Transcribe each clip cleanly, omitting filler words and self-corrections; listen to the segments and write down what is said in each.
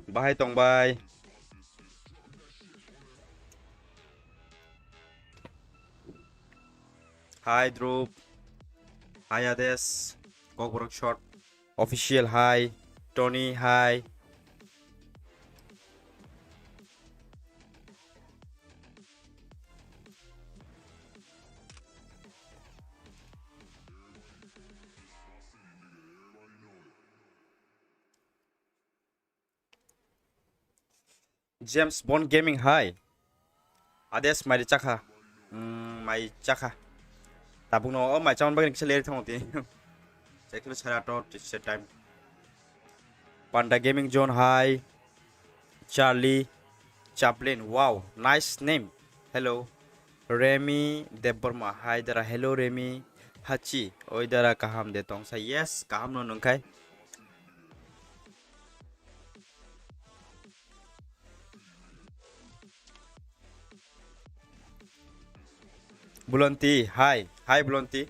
Bahai tong bai. Hi Dhruv. Hi Ades. Kokborok short. Official hi. Tony hi. James Bond Gaming hi. Ades mai chakha. Mai chakha. Tabung no oh mai chon bagin kse thong ti. Check chara to set time. Panda Gaming Zone hi. Charlie Chaplin. Wow, nice name. Hello. Remy Debbarma. Hi dara. Hello Remy. Hachi. Oi dara kaham de tong sa. Yes, kaham no nungkai. Bulonti. Hi. Hi Bulonti.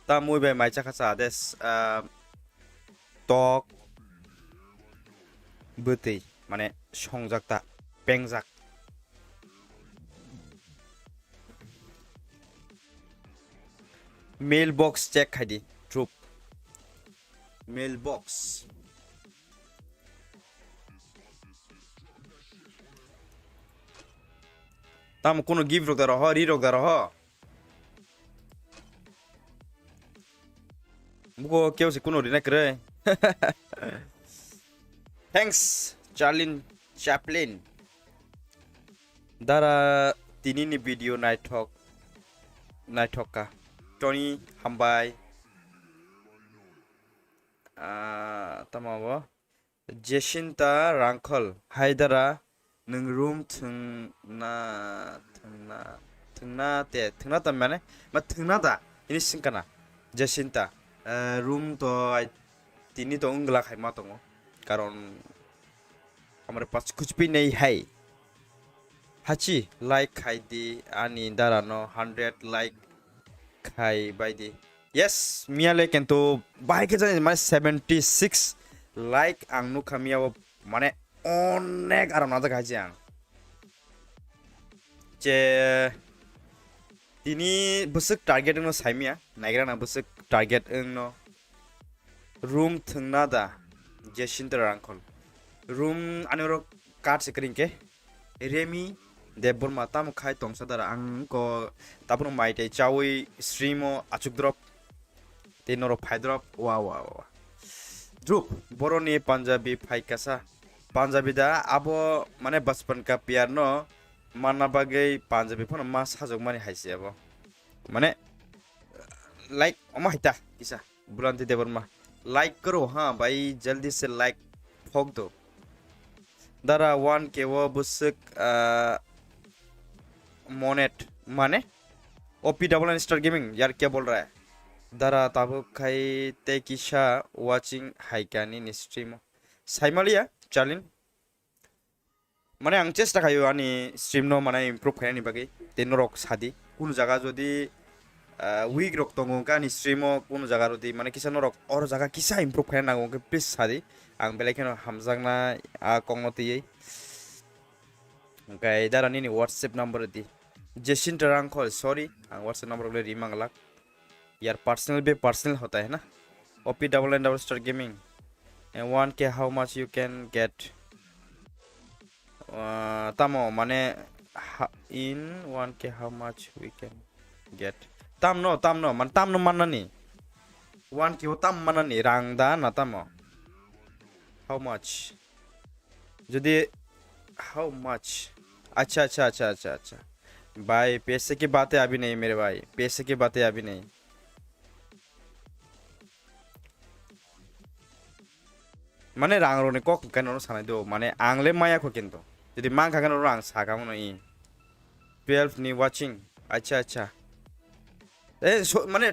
Ta muy be mai chaka sa des. Tok. Buti. Mane songjak ta. Pengjak. Mailbox check haidi. Troop. Mailbox. Tam kono give rok daro ho, ri rok daro ho. Muko kyo se kono ri na kre. Thanks, Charlin Chaplin. Dara tinini video night talk ka. Tony Hambai. Tamawa. Jacinta Rankol. Haidara. Nung room tungna ta mane ma tungna da ini singkana Jacinta room to tini to ungla khai ma tongo karon amare pas kuch bhi nahi hai hachi like khai di ani dara no 100 like khai by di yes miale kento bai ke jane ma 76 like ang nu khamia mane onek aram na jaga jang je tini busuk target no saimia naigra na busuk target no room thungna da Jacinta Rankol room anoro card sekring ke Remy Debbarma tam khai tongsa dara ang ko tapno maite chawi streamo achuk drop tenoro phai drop wow Dhruv boroni Punjabi phai kasa Punjabi da abo mane bachpan ka pyar no mana bagai Punjabi phone mas hajok mani haisi abo mane like oma hita kisa Bulanti Debbarma like karo ha bhai jaldi se like phok do dara 1k wo busuk monet माने OP double n star gaming यार क्या बोल रहा है दरा ताबो खाई ते Kisha watching हाइकानी नि स्ट्रीम साइमालिया चार्लिन माने आं चेष्टा खायो आनी स्ट्रीम नो माने इमप्रूव खायनि बागै तेनो रक सादी कुन जागा जदि वीक रक दंगो कानी स्ट्रीम कुन जागा रदि माने किसा रक और जागा किसा इमप्रूव खायना नांगो के प्लीज सादी आं बेलेखेनो हामजांना आ कंगनतियै ओंखाय दारानि नि व्हाट्सएप नंबर दि Jacinta Rankol sorry WhatsApp number ले रिमांग लाख यार पर्सनल भी पर्सनल होता है ना OP double and double star gaming and 1k how much you can get tamo माने in 1k how much we can get tam no man tam no mana ni 1k ho tam mana ni rang da na tamo how much jadi how much अच्छा भाई पैसे की बातें अभी नहीं मेरे भाई पैसे की बातें अभी नहीं माने रांग रोने कक कनो सानाय दो माने आंले माया को किंतु यदि मां खागन रांग सागा मनो इ 12 नि वाचिंग अच्छा ए माने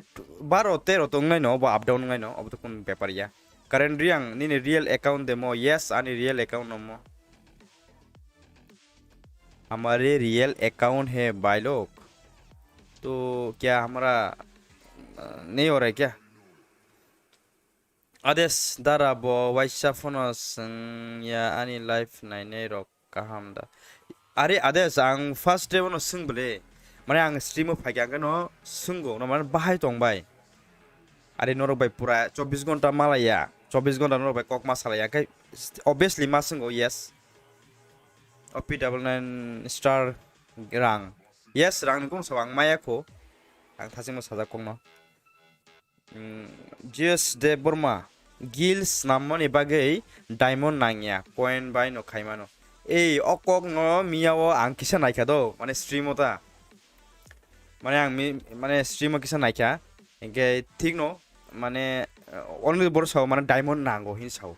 12 13 तो ngai no ba up down ngai no ob to kun paper ya current riang ni real account demo yes ani real account no mo हमारे रियल अकाउंट है भाई लोग तो क्या हमारा नहीं हो रहा है क्या Ades dara bo waisa phonos ya ani life naine rok kaham da. Are ades ang first day no sung bele. Mane ang stream phagya no sungo no man bahai tong bai. Are norok bai pura 24 घंटा malaya. 24 घंटा norok bai kok masalaya kai obviously masungo yes. OP double nine star rang. Yes rang kong sawang maya ko. Ang thasing mo sada kong no. Just de Burma gills namon ibagay diamond nangya coin by no kaimano ei okok no miyawo ang kisa naikha do mane stream ota mane ang mane stream kisa naikha engke thik no mane only bor saw mane diamond nango hin saw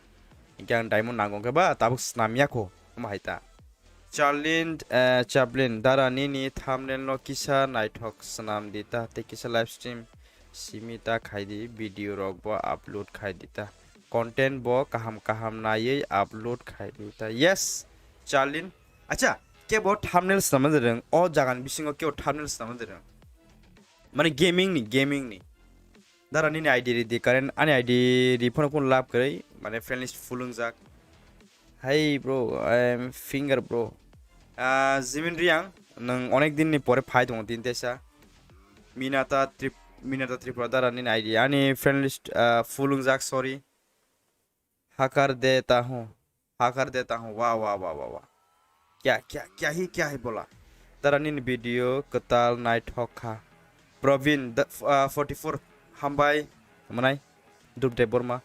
engke ang diamond nango ke ba tabuk snamya ko mahaita Chaplin dara nini thumbnail no kisa naithok snam dita te kisa live stream simita khaidi video rok bo upload khaidita content bo kaham nai upload khaidita yes Charlin acha ke bo thumbnail samadereng o jagan bisingo ke thumbnail samadereng mane gaming ni dara nini id di karen ani id di phone kun lab kai mane friend list fulung jak hi bro I am finger bro Zimin Riang nang onek din ni pore phai dong din tesa Minata Tripura dara nin ID ani friend list fulung jak sorry हाकर देता हूँ वाह वाह वाह वाह वाह क्या ही बोला तरानिन video कताल night हॉका Praveen 44 हामबाय मनाय दुबदे बर्मा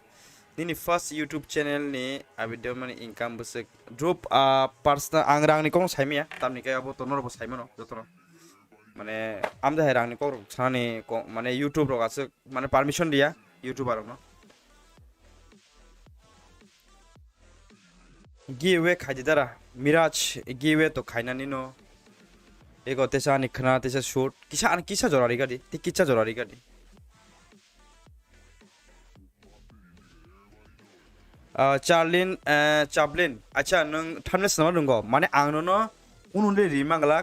निनी फर्स्ट यूट्यूब चैनल नि आबिरदेबारमानि इनकाम बसक ड्रप पर्सनल आं रांनि कं साइमिया तामनि कायाबो तनरबो साइमनो जतनो माने आमदा हे रांनि कं सानि माने यूट्यूब रगासो माने परमिशन दिया यूट्यूबर न गिवे खाइदिदारा मिराज गिवे तो खाइनानि न एगो तेसा नि खना तेसा शूट किसा जरारि गादि ति किसा जरारि गादि चाप्लिन अच्छा नों थामनेस नामा दंगो माने आं नो उनुले रिमांगला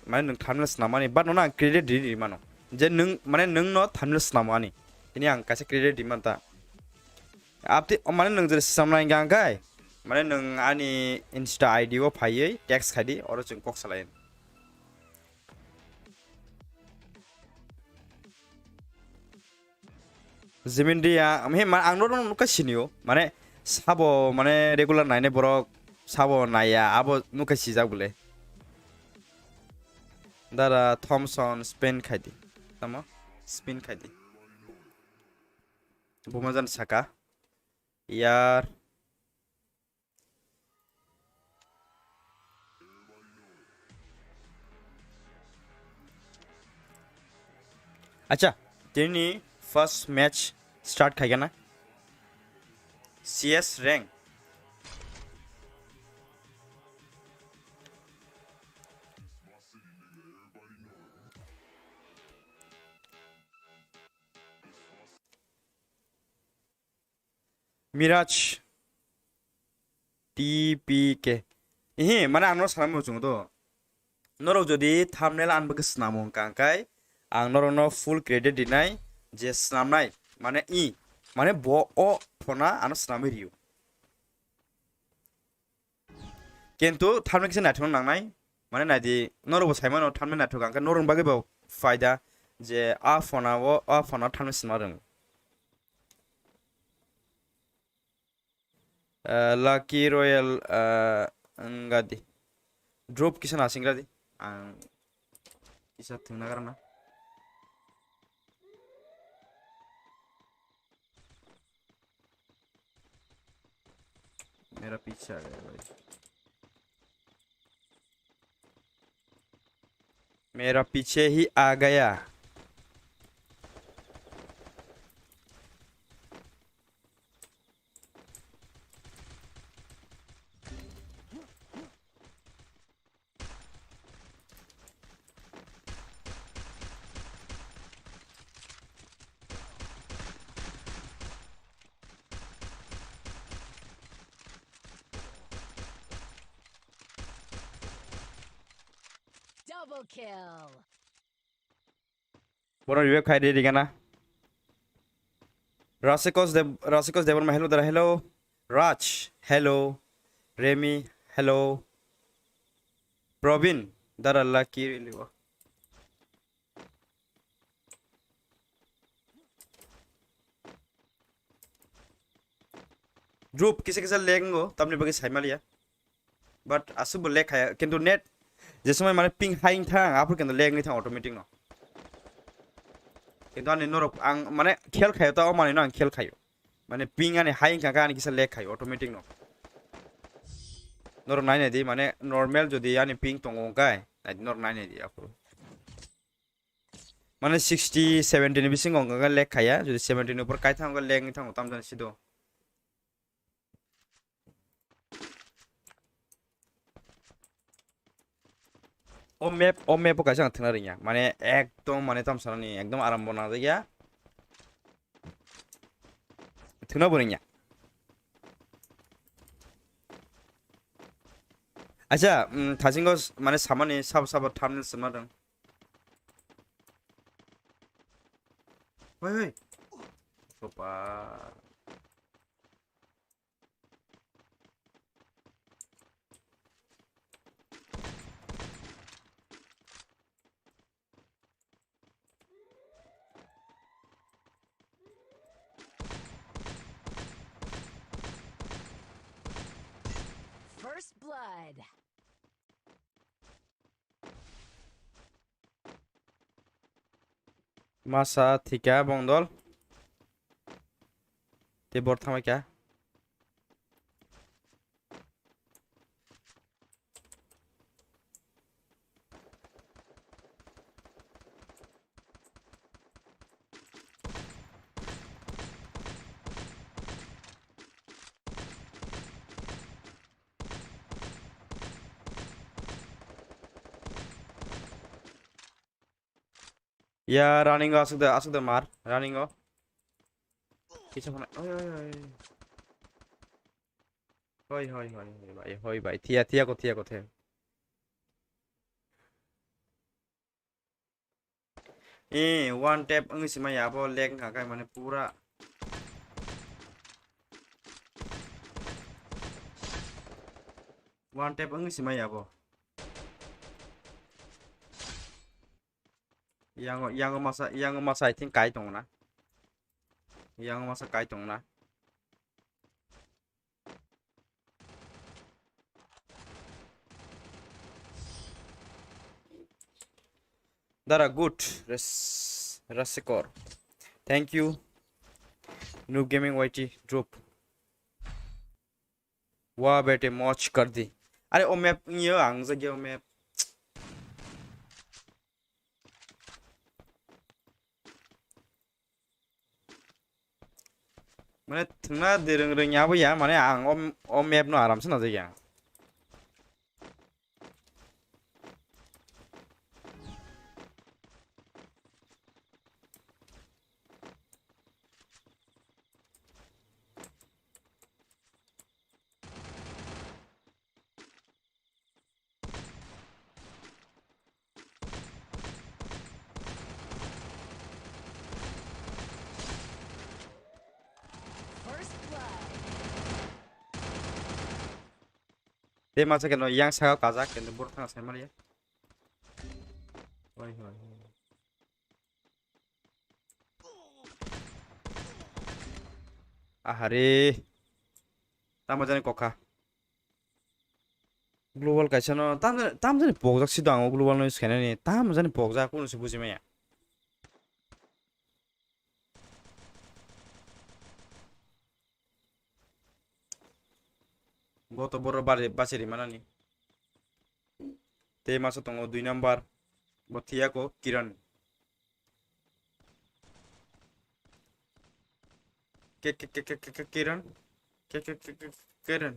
माने नों थामनेस नामानि बाट नो क्रेडिट रिमानो जे नों माने नों नो थामनेस नामानि इनि आं कासे क्रेडिट रिमानता आपति माने नों जे सामनाय गांगाय माने नों आनि इंस्टा आईडी ओ फायै टेक्स खादि और जों कक सालाय जिमिनदिया मे मा आं नो कासिनियो माने साबो माने रेगुलार नायने बरक साबो नाया आबो नुका सिजा बुले दारा थॉमसन स्पेन खायदि तमा स्पिन खायदि बुमजान साका यार अच्छा तेनी फर्स्ट मैच स्टार्ट खायगा ना CS rank Miraj TPK इहि माने आंनो सानामो जोंदो नरो जदि थाम्बनेल आनबो गोसनामो कांकाय आं नरो फुल क्रेडिट दिनाय जे स्नामनाय माने माने बो ओ फना आनो स्नामो रियो किन्तु थाम्बनेल किसे नायथनो नांनाय माने नायदि नरोबो साइमानो थाम्बनेल नायथो कांका नरों बागे बाव फायदा जे आ फना thumbnail स्नामारों Lucky Royal enggak drop kisah nasi enggak di kisah tinggal karena मेरा पीछे आ गया भाई मेरा पीछे ही आ गया Double kill. Bono revive khai de digana Rasikos Devarma, hello there, hello. Raj, hello. Remy, hello. Robin, dara lucky. Group किसे लेंगो तबने बगे साइमालिया but असुब लेख है किंतु नेट जैसे मैं माने पिंग हाइंग था आप लोग किंतु लेंग नहीं था ऑटोमेटिक ना किंतु आने नोर आंग माने खेल खायो तो आओ माने ना खेल खायो माने पिंग आने हाइंग का आने किसे लेख खायो ऑटोमेटिक ना नोर नाइन दी माने नॉर्मल जो दी आने पिंग तोंगों का है नोर नाइन दी आप माने 60 70 ने बिसिंग का लेख खाया जो 70 ऊपर काय था उनका लेंग नहीं था तम जाने सिदो ओ मैप को कैसे अंतना रही है माने एकदम माने तम सारा नहीं एकदम आराम बना दिया थुना बोलेंगे अच्छा थाजिंगो माने सामाने सब थामने समादों वही सोपा First blood. masa thika bongdol te bor thama kya ya running asuk da mar running o kicha phone oi hoi bhai thia ko the one tap ang sima ya bo leg ka kai mane pura one tap ang sima ya bo yang masa I think kai tong na yang masa kai tong na Dara good Rasikor thank you noob gaming YT drop वाह बेटे मौज कर दी अरे ओ map ये आंग से गया map माने थंगना देरंग रंग याबो या माने आंग ओ मैप नो आराम से ना जाया First blood. दे मासे के नो yang सागा काजा के बोर थांगा से मारिया ओइ आहारे तामा जाने कोका ग्लोबल कैसे नो ताम जाने पोगजाक सिदा आंगो ग्लोबल नो स्कैनर ने ताम जाने पोगजाक को से बुझि माया गतो बोर बारे बासेरि मानानि ते मासो तंगो 2 नंबर बथिया को किरण के किरण के किरण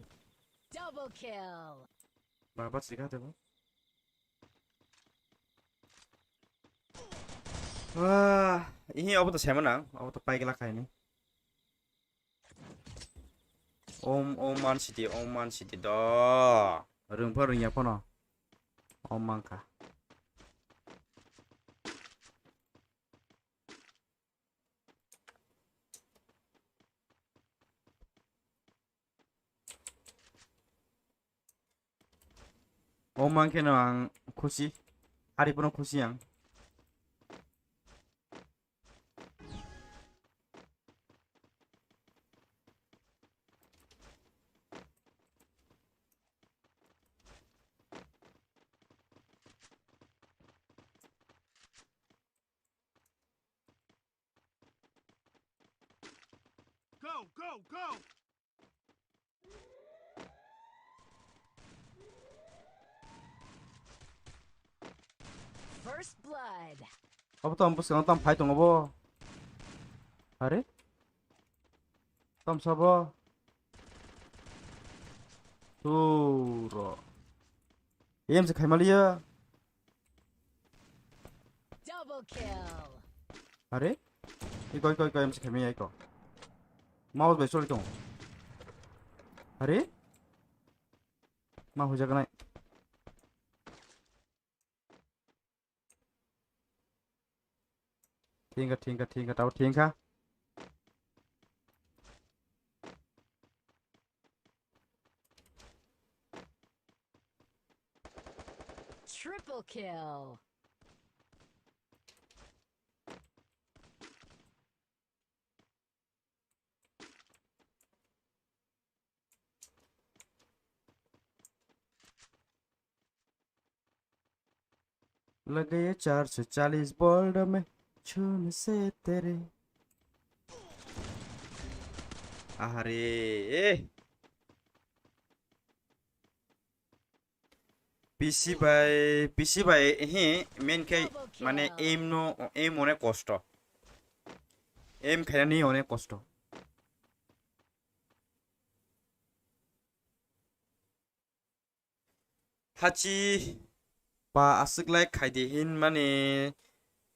Double kill. बाबा सिखाते हो वाह यही अब तो सेमना अब तो पाइगला खाइने ओम मान सिटी द रोंफा रोंया फनो ओम मांका Omangkeno ang kusi. Hari puno kusi ang. Go! First blood. Apa to ampus kang tam phai tong abo. Are? Tam sabo. Turo. Em se khai malia. Double kill. Are? Iko em se khai mia iko. Mouse bai soli tong. Are? Ma ho jaga nai. ठीक है ताऊ ठीक है Triple kill. लग गए 440 bold में छूने से तेरे अरे PC by he main kai মানে aim অনেক কষ্ট aim খাইনা নি অনেক কষ্ট হাচি বা আসক লাইক খাইদে হিন মানে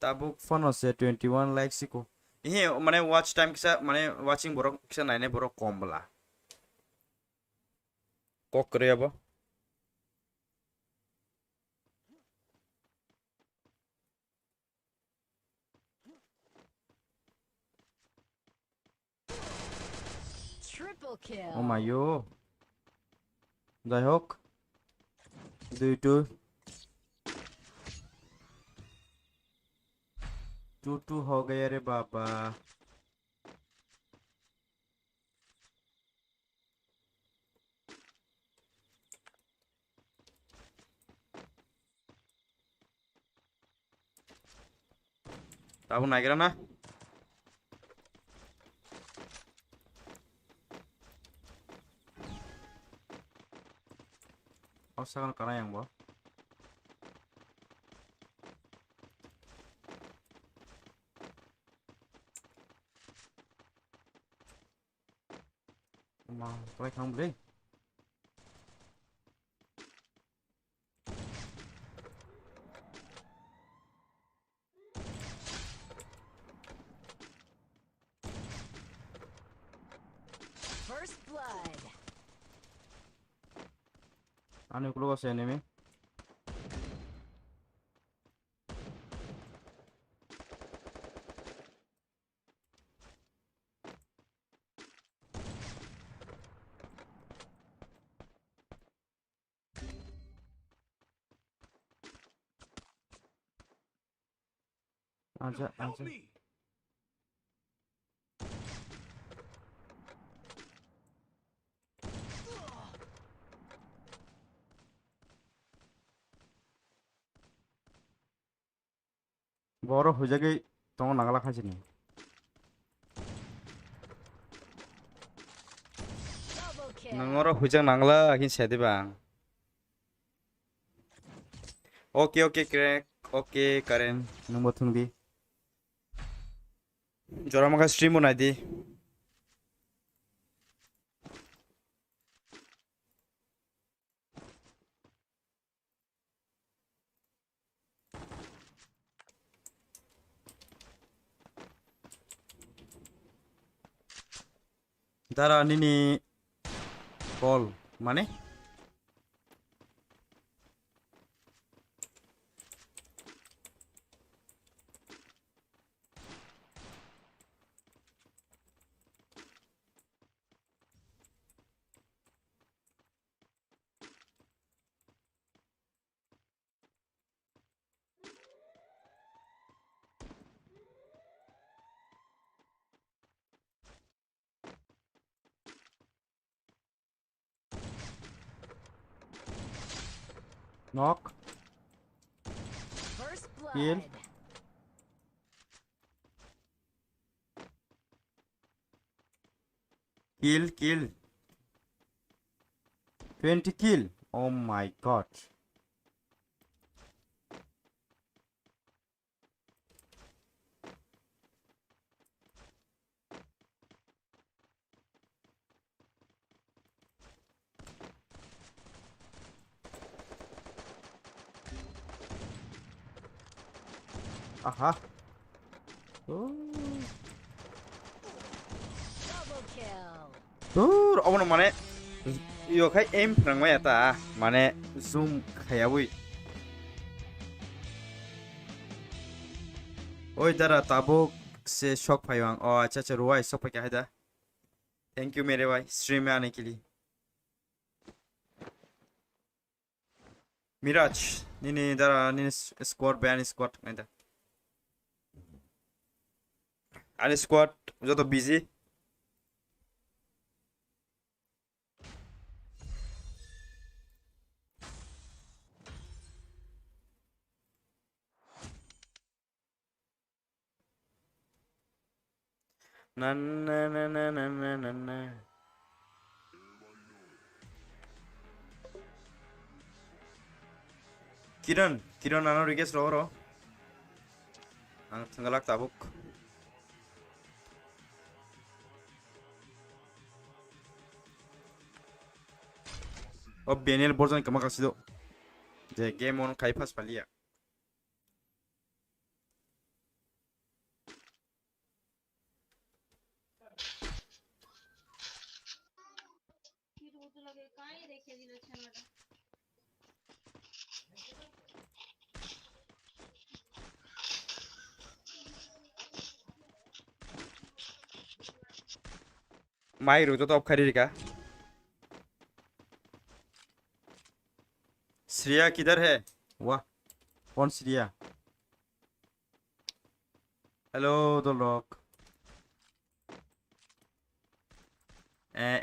তাবুক ফোন আছে 21 লাইক সিকো হে মানে ওয়াচ টাইম কিসা মানে ওয়াচিং বড় কিসা নাইনে বড় কম বলা কক করে যাব Triple kill. ও মাইও যাই হোক 2-2 2-2 हो गया रे बाबा tahu naik na Osakan kana yang bo mà tôi không đi First blood. anh ấy có xe này mi aja Help aja me! বড় হয়ে যাগে তোমার নাগালা খাইছি নি Double kill. नोंगर हुजों नांगला हिन सेदिबा ओके क्रैक ओके करेन नंबर थुंदी जरा मका स्ट्रीम बनाई दी दारा निनी कॉल माने Knock. First Kill. blood. Kill. 20 kill. Oh my god. Aha. Oh. Double kill. Dur, ono mane yo khai aim phrangmai ata mane zoom khayabui. Oi dara tabuk से shock भाई वांग ओ अच्छा अच्छा रुआ shock क्या है दा थैंक यू मेरे भाई स्ट्रीम में आने के लिए मिराज नीने दरा नीने स्क्वाड बैन स्क्वाड नहीं दा आने स्क्वाड जो तो बिजी ना ना ना ना ना ना ना ना किरण आनो रिक्वेस्ट रो आं थंगलाक ताबुक अब बेनेल बर्जन कमा कासिदो जे गेम ऑन खाई फास पालिया माई रो तो अब खरीद का श्रेया किधर है वाह कौन श्रेया हेलो द लॉक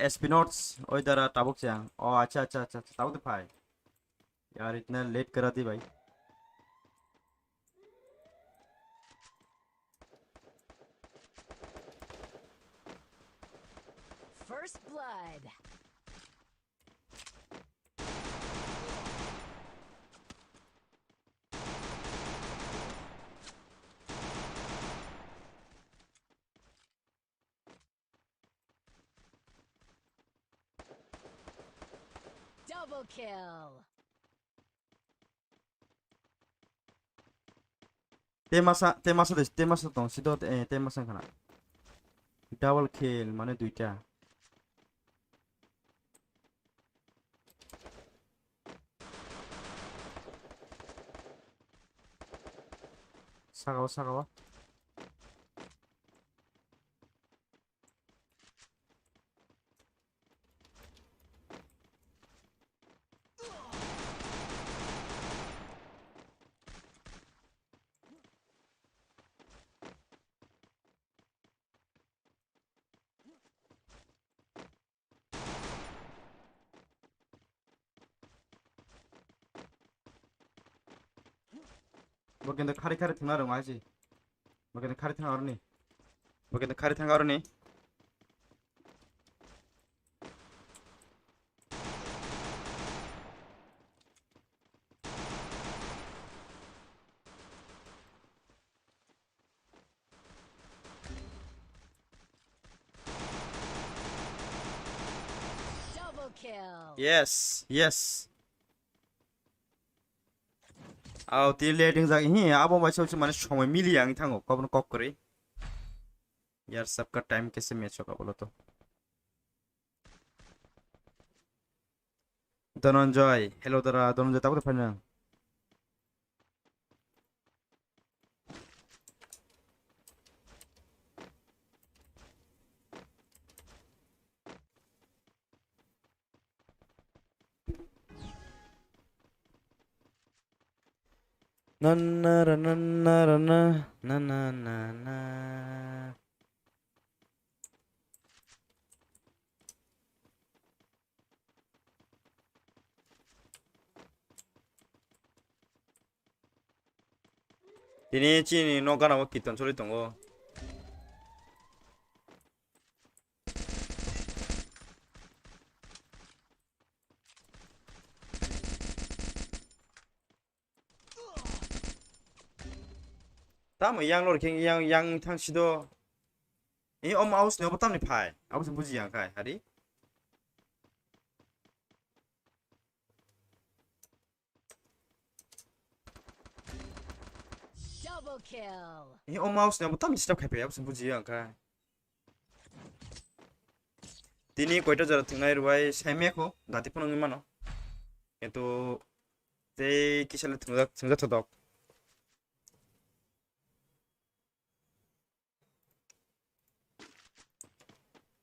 एस्पिनोट्स ओए दरा ताबुक से ओ अच्छा अच्छा अच्छा ताबुक तो भाई यार इतना लेट करा दी भाई First blood. Double kill. তেমাসা দং সিদো তেমাসা খানা ডাবল কিল মানে দুইটা সাগাও 뭐 근데 카리 등나러 와야지 뭐 근데 카리 등하러니 뭐 근데 카리 등하러니 Double kill. yes 아우 딜레딩 자기 히 아보 마셔지 माने समय मिली आंग थांगो कबन कक करे यार सबका टाइम कैसे मैच होगा बोलो तो धनंजय हेलो दरा Dhananjay Tabo फाइना na na na na na na Dini chini no gana wa kiton choli tongo. Tamo yang lor king yang thang sido. Ini om aus ne botam ni pai. Aus buji yang kai hari. Double kill. Ini om aus ne botam ni stop kai pe aus buji yang kai. Tini koita jara tungai ruai saime ko dati punong imano. Itu te kisale tungga todok.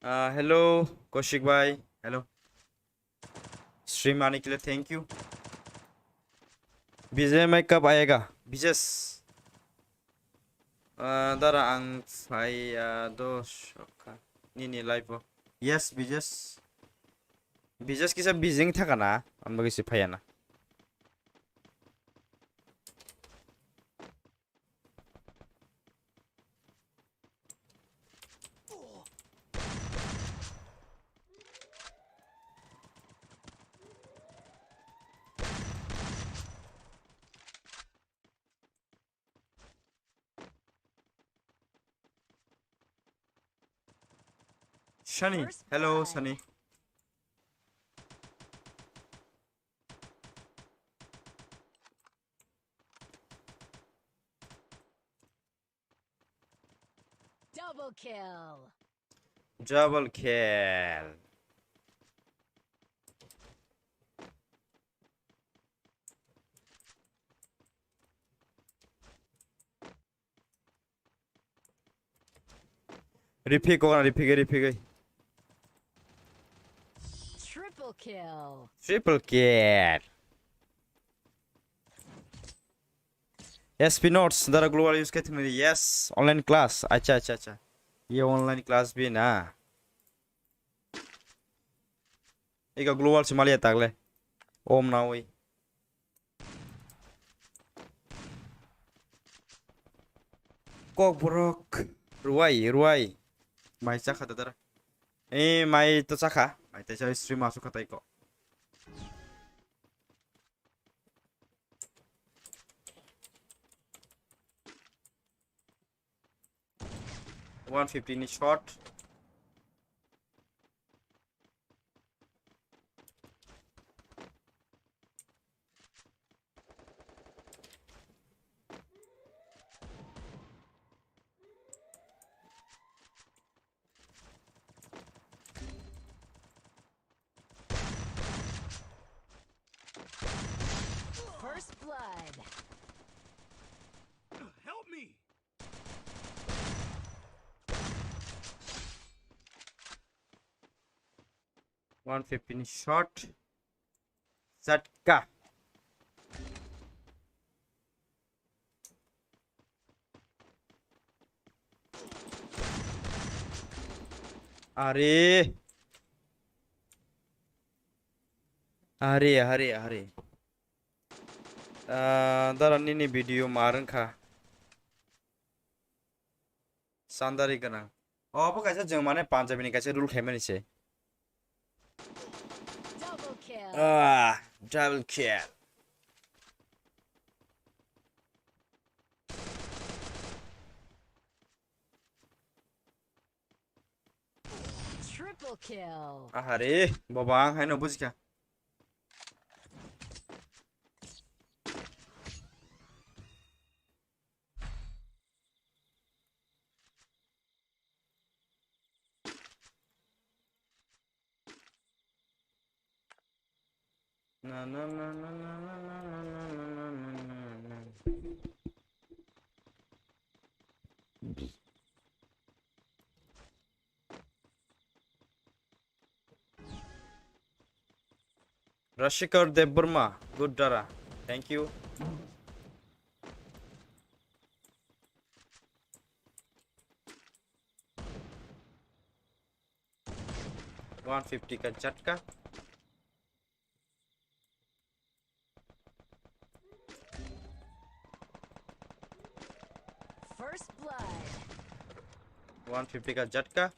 Hello Koshik bhai. Hello. Stream आने के लिए thank you. विजय मैं कब आएगा? विजस दारा आं दोशका निनी live. Yes Vijay. Vijay किसा Beijing था का ना? हम लोग इसे फाया ना. Sunny, hello Sunny. Double kill. Double kill. Repeat ko na repeat. Triple kill. Triple kill. Yes, Pinots, दरा global use करते हैं. Yes, online class. अच्छा. ये online class भी ना. एक global से मालिया तागले. ओम ना हुई. kokborok. Ruai. Mai cakha dara. Mai to cakha. Mai to cakha stream masuk kata iko. $150 shot. First blood. Help me! $150 shot. Zatka. Are. Dara nini video marang kha. Sandari kana. Oh, apa kaisa jeng mana Punjabi ni kaisa rule khaimani se. Double kill. Double kill. Triple kill. Are, babang hai no bujka. Na. abirdebbarma, good dara. Thank you. $150 का झटका. First blood. 150 का झटका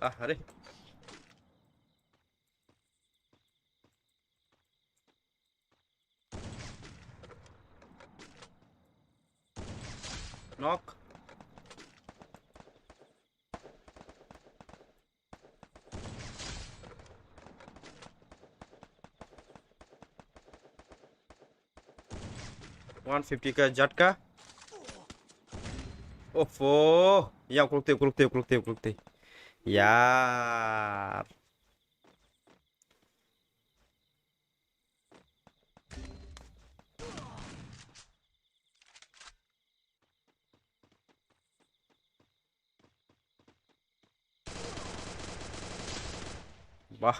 अरे knock 150 का झटका ओफो या कुलते यार वाह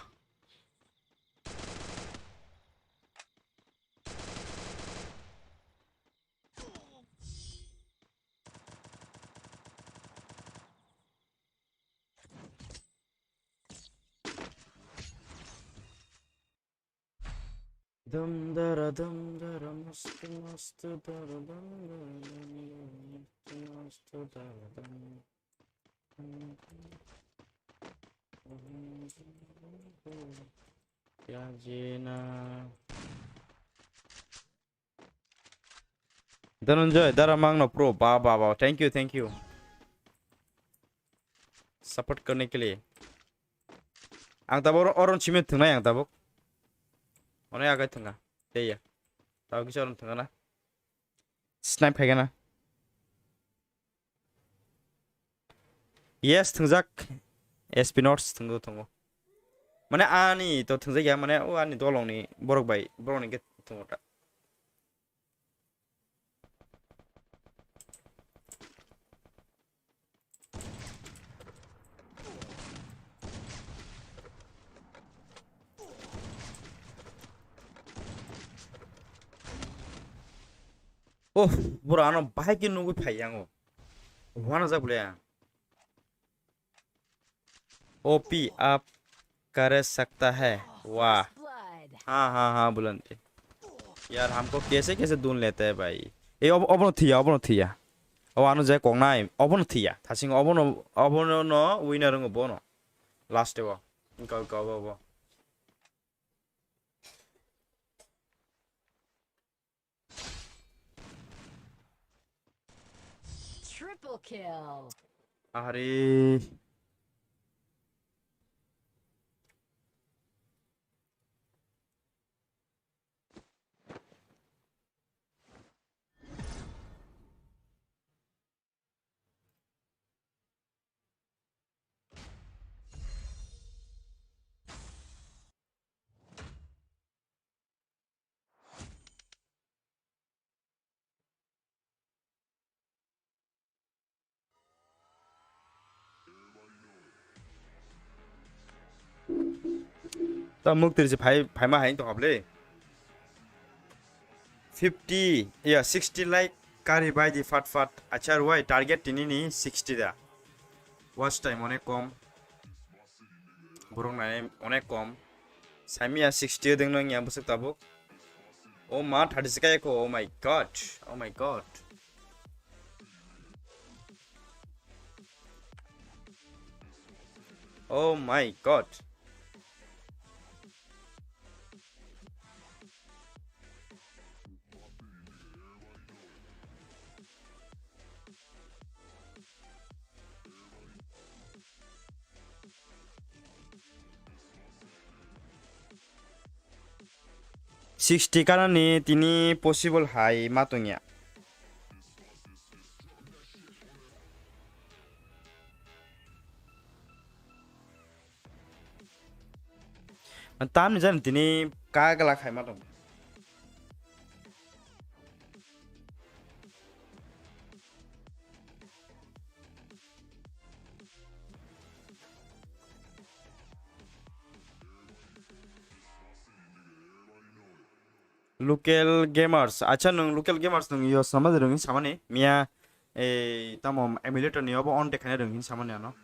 dum dara mast dara dum mast dara dum क्या जीना धनंजय दारा मांगना प्रो बा थैंक यू सपोर्ट करने के लिए आं तब और चिमेट थंनाय आं तब अने आगे थंगा देया तब किस और थंगा ना स्नाइप फैगोन ना यस थंजाक एसपी नॉट्स थंगो माने आनी तो थंजाय गया माने ओ आनी दलंनि बरक बाय बरकनि गेट थंगोटा Oh, bro, ano bahai ki nunggu payang o. Wana za boleh ya. OP आप कर सकता है वाह First blood. हाँ बुलंद यार हमको कैसे दून लेता है भाई ए अबनो थिया ओ आनो जाय कोंगनाय अबनो थिया थासिंग अबनो न विनर ng बोनो लास्ट वो गो Triple kill. अरे ता मुक तेरे से भाई मा हाइन तो हबले 50 या 60 लाइक कारी बाय दी फाट अच्छा रुवाय टारगेट तिनी 60 दा वॉच टाइम अनेक कम बरं नाय अनेक कम सामिया 60 दं नों या बुसक ताबुक ओ मा 30 का एको oh my god Oh my god. Sixty karena nih tini possible high matungnya. Tam nih jan tini kagak high matung. Local gamers, acha nung local gamers nung yo sama derungin sama nih, mia tamo emulator nih apa on dekhannya derungin sama nih ano.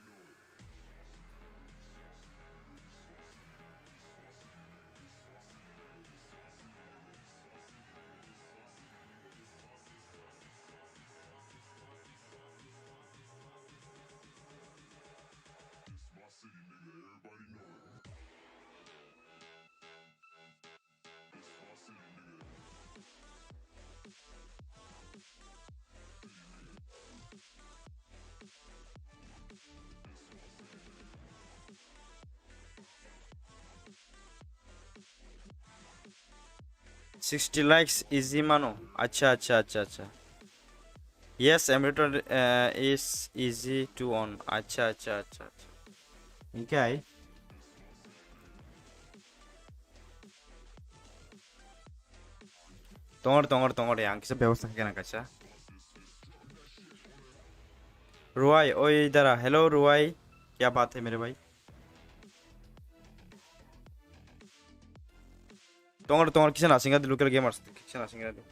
60 likes easy mano. Acha acha acha acha. Yes, emulator is easy to on. Acha acha acha acha. Okay. तोंगर यहाँ किसे व्यवस्था क्या ना कैसा रुआई ओए इधर आ hello रुआई क्या बात है मेरे भाई तोंगर किसे नासिंगा दिलु के गेमर्स किसे नासिंगा दिलु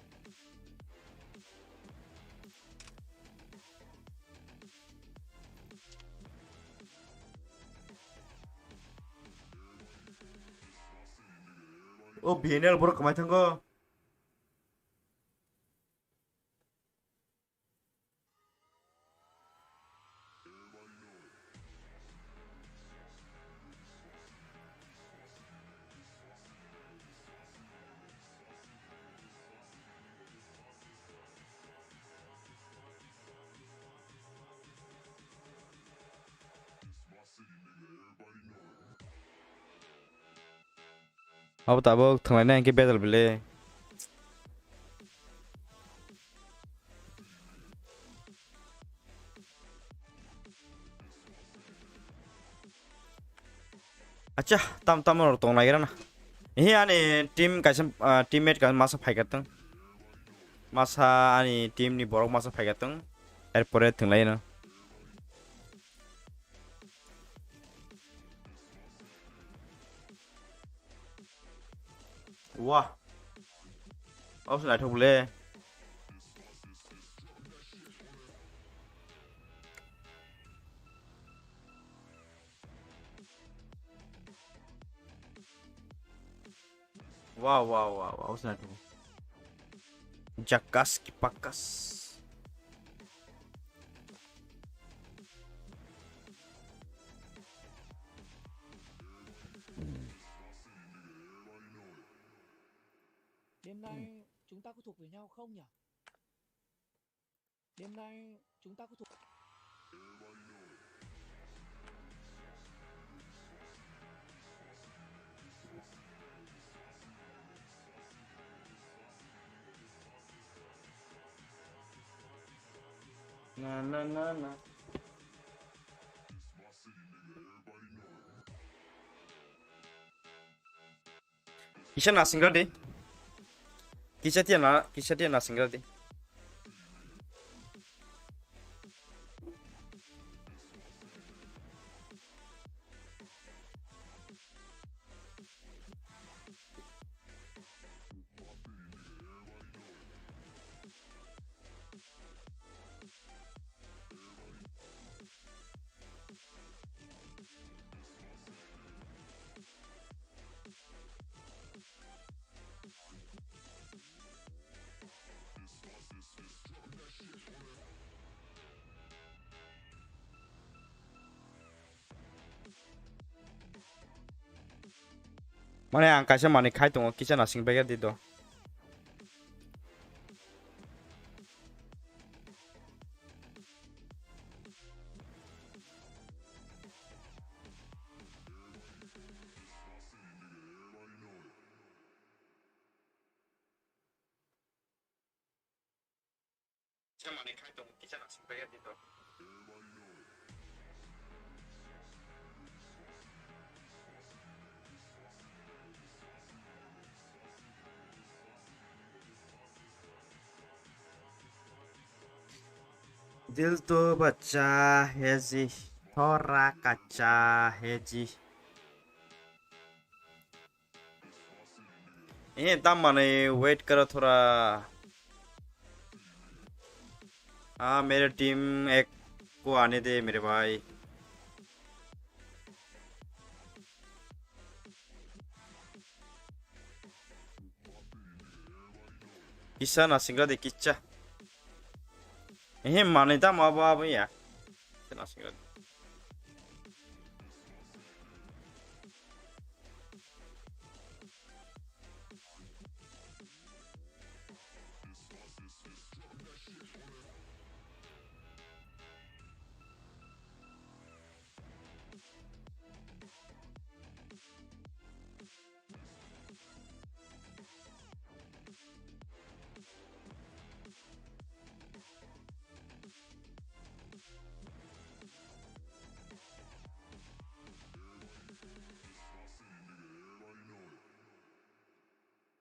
ओ बीएनएल बरो कमाई थंगो अब तब थंगलायना इनके बेदल बिले अच्छा तम तम और तो नागिरा ना ini ani tim kaisam teammate kan masa phaikatang masa ani team ni borok masa phaikatang erpore thunglai na wah au sunai thokle wow au sunai thok jakas ki pakas Đêm nay chúng ta có thuộc về nhau không nhỉ? Đêm nay chúng ta có thuộc na kisah na single deh kisah dia na single deh mana yang kasih mana kai tunggu kisah na single bagai itu mana kai tunggu kisah na single bagai itu दिल तो बच्चा है जी थोड़ा कच्चा है जी ये तम माने वेट करो थोड़ा हाँ मेरे टीम एक को आने दे मेरे भाई kisah na single de kisah ini mana itu mau apa ya kisah na single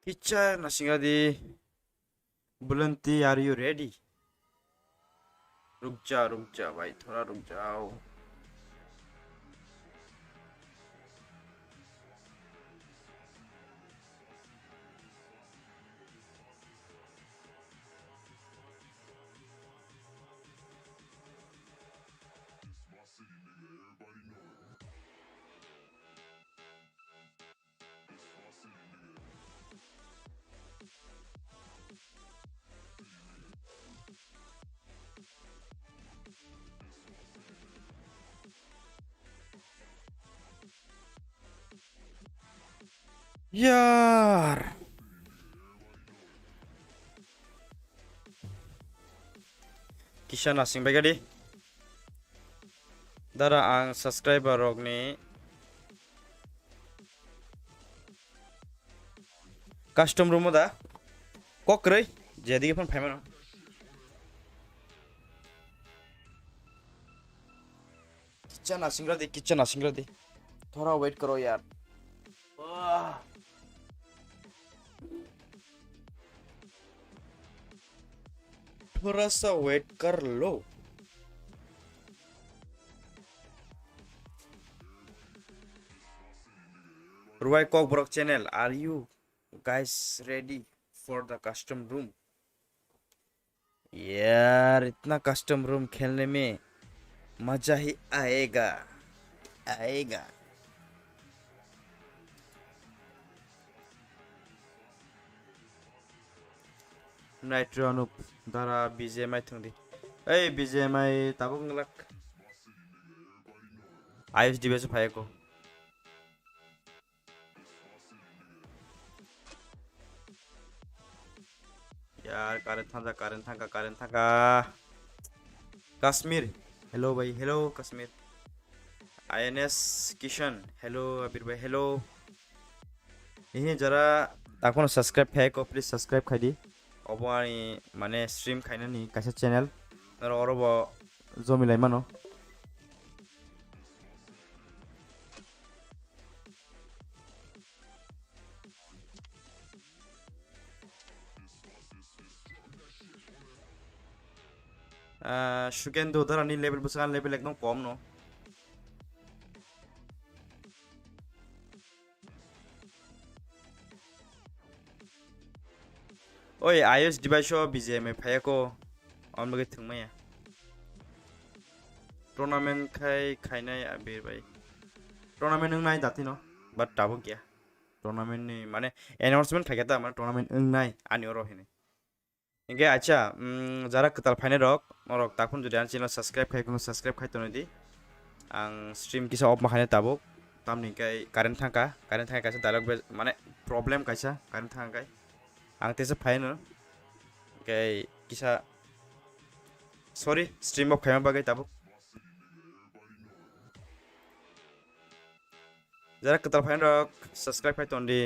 Kicha nasinga di बुलंती आर यू रेडी रुक जा भाई थोड़ा रुक जाओ यार किसान नासिं बायगादि दारा आं सब्सक्राइबर रगनि कस्टम रूम दा कोकरै जेदी फन फाइमन किचन नासिंग्रा दे थोड़ा वेट करो यार थोड़ा सा वेट कर लो रुवाई kokborok channel are you guys ready for the custom room यार इतना कस्टम रूम खेलने में मजा ही आएगा नाइट्रो अनुप दारा बीजेएमआई थंदी ए बीजेएमआई ताबो गंगलाक आईएस डिवाइस फायको यार कारण थांगा कश्मीर हेलो भाई hello Kashmir INS Kishan hello Abir भाई हेलो यही जरा ताको सब्सक्राइब फेको प्लीज सब्सक्राइब खाइदी अब आनी माने स्ट्रीम खाइनानी कासे चैनल और अरबो जमिलाय मानो शुकेंदो दारानी लेवल बसगान लेवल एकदम कम नो ओए आईएस डिवाइस बीजेएमआई फायको ऑन बगे थंगमाया टूर्नामेंट खाइनाय अबीर भाई टूर्नामेंट नाय दाती नो बट ताबो गया टूर्नामेंट नि माने अनाउंसमेंट खायता माने टूर्नामेंट नाय आनि ओरो हेने इंगे अच्छा जरा कताल फाइने रक ताकुन जुदि आन चैनल सब्सक्राइब खायकुन सब्सक्राइब खायतनो दि आं स्ट्रीम किसा ऑफ माखाने ताबो तामनि काई कारेन्ट थांका कासे डायलॉग माने प्रॉब्लम कायसा कारेन्ट थांकाय आं तेसे फाइनो काई किसा सॉरी स्ट्रीम ऑफ खायमा बागै ताबो जरा कताल फाइन रक सब्सक्राइब खायतनो दि